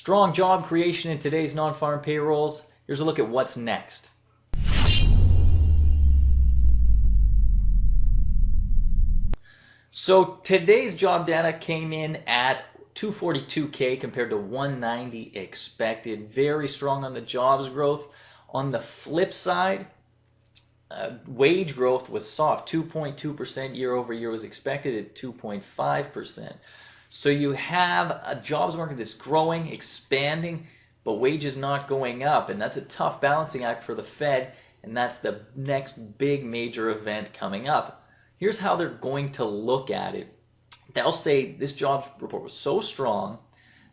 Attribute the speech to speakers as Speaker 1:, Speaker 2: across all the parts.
Speaker 1: Strong job creation in today's non-farm payrolls. Here's a look at what's next. So today's job data came in at 242K compared to 190 expected. Very strong on the jobs growth. On the flip side, wage growth was soft. 2.2% year over year was expected at 2.5%. So you have a jobs market that's growing, expanding, but wages not going up. And that's a tough balancing act for the Fed. And that's the next big major event coming up. Here's how they're going to look at it. They'll say this jobs report was so strong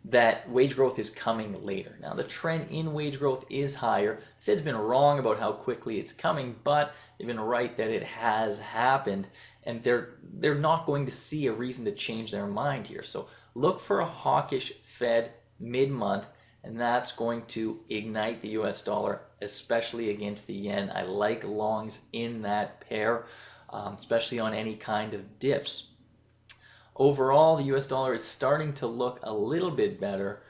Speaker 1: that wage growth is coming later. Now the trend in wage growth is higher. The Fed's been wrong about how quickly it's coming, but they've been right that it has happened, and they're not going to see a reason to change their mind here. So look for a hawkish Fed mid-month, and that's going to ignite the US dollar, especially against the yen. I like longs in that pair, especially on any kind of dips. Overall, the US dollar is starting to look a little bit better.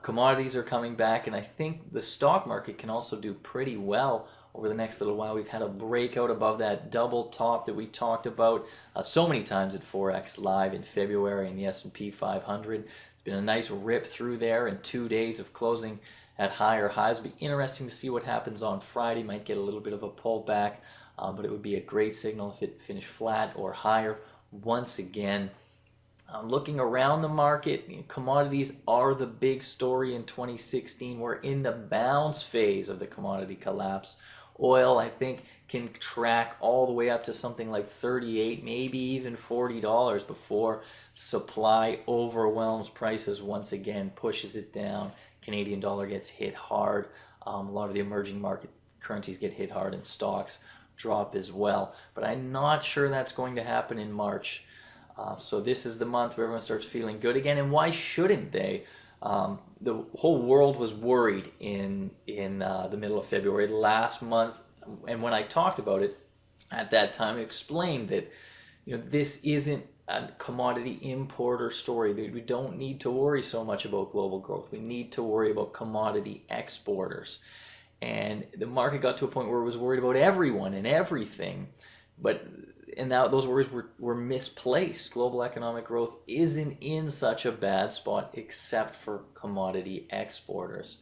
Speaker 1: Commodities are coming back, and I think the stock market can also do pretty well over the next little while. We've had a breakout above that double top that we talked about so many times at ForexLive in February in the S&P 500. It's been a nice rip through there in 2 days of closing at higher highs. It'll be interesting to see what happens on Friday. Might get a little bit of a pullback, but it would be a great signal if it finished flat or higher once again. Looking around the market, commodities are the big story in 2016. We're in the bounce phase of the commodity collapse. Oil, I think, can track all the way up to something like $38, maybe even $40 before supply overwhelms prices once again, pushes it down. Canadian dollar gets hit hard. A lot of the emerging market currencies get hit hard, and stocks drop as well. But I'm not sure that's going to happen in March. So this is the month where everyone starts feeling good again, and why shouldn't they? The whole world was worried in the middle of February last month, and when I talked about it at that time, I explained that this isn't a commodity importer story. We don't need to worry so much about global growth. We need to worry about commodity exporters, and the market got to a point where it was worried about everyone and everything, and now those worries were misplaced. Global economic growth isn't in such a bad spot except for commodity exporters.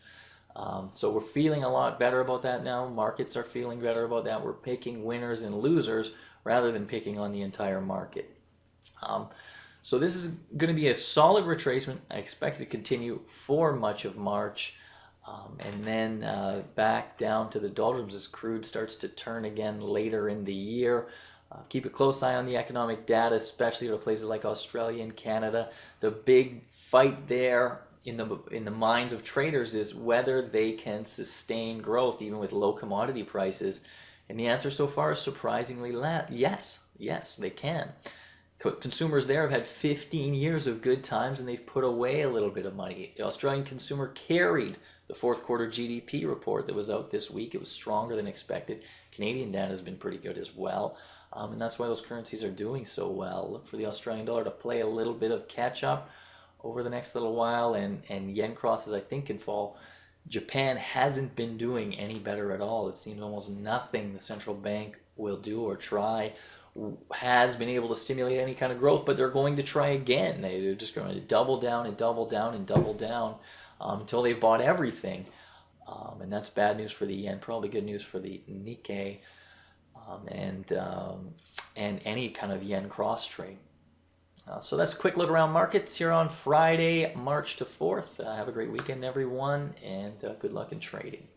Speaker 1: So we're feeling a lot better about that now. Markets are feeling better about that. We're picking winners and losers rather than picking on the entire market. So this is going to be a solid retracement. I expect it to continue for much of March. And then back down to the doldrums as crude starts to turn again later in the year. Keep a close eye on the economic data, especially to places like Australia and Canada. The big fight there in the minds of traders is whether they can sustain growth even with low commodity prices. And the answer so far is surprisingly yes, they can. Consumers there have had 15 years of good times, and they've put away a little bit of money. The Australian consumer carried the fourth quarter GDP report that was out this week. It was stronger than expected. Canadian data has been pretty good as well. And that's why those currencies are doing so well. Look for the Australian dollar to play a little bit of catch up over the next little while, and yen crosses I think can fall. Japan hasn't been doing any better at all. It seems almost nothing the central bank will do or try has been able to stimulate any kind of growth, but they're going to try again. They're just going to double down and double down and double down until they've bought everything. And that's bad news for the yen, probably good news for the Nikkei. And any kind of yen cross trade. So that's a quick look around markets here on Friday, March 4th. Have a great weekend, everyone, and good luck in trading.